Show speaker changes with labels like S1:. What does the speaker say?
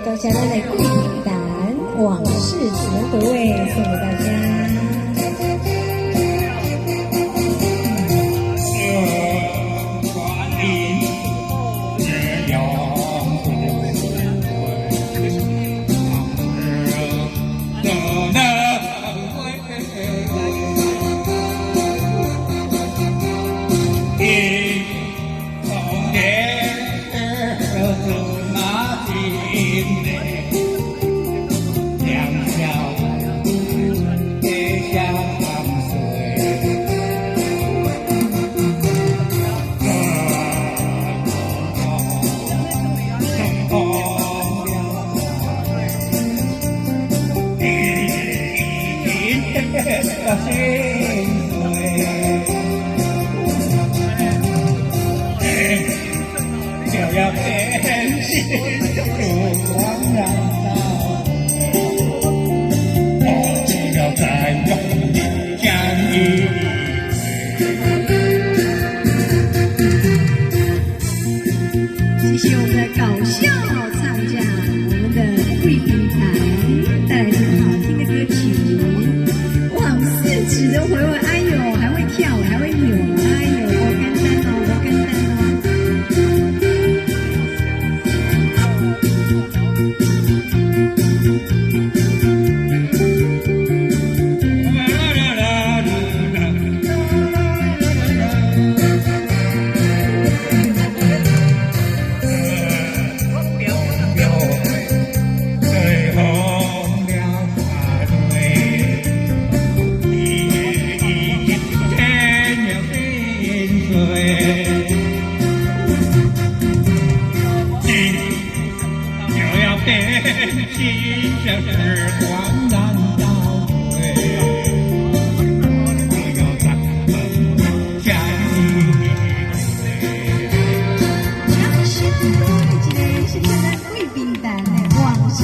S1: 多谢咱的贵名单往事只能回味，送给大家。
S2: 谢谢我们的搞笑唱将，我们的贵宾台带来这么好听的歌曲，往事只能回味。哎呦，还会跳，还会扭，哎呦，我简单哦，我简单哦。
S3: 这时光难倒退，不要再想你。
S2: 掌声鼓励一下，谢谢咱贵宾单的往事。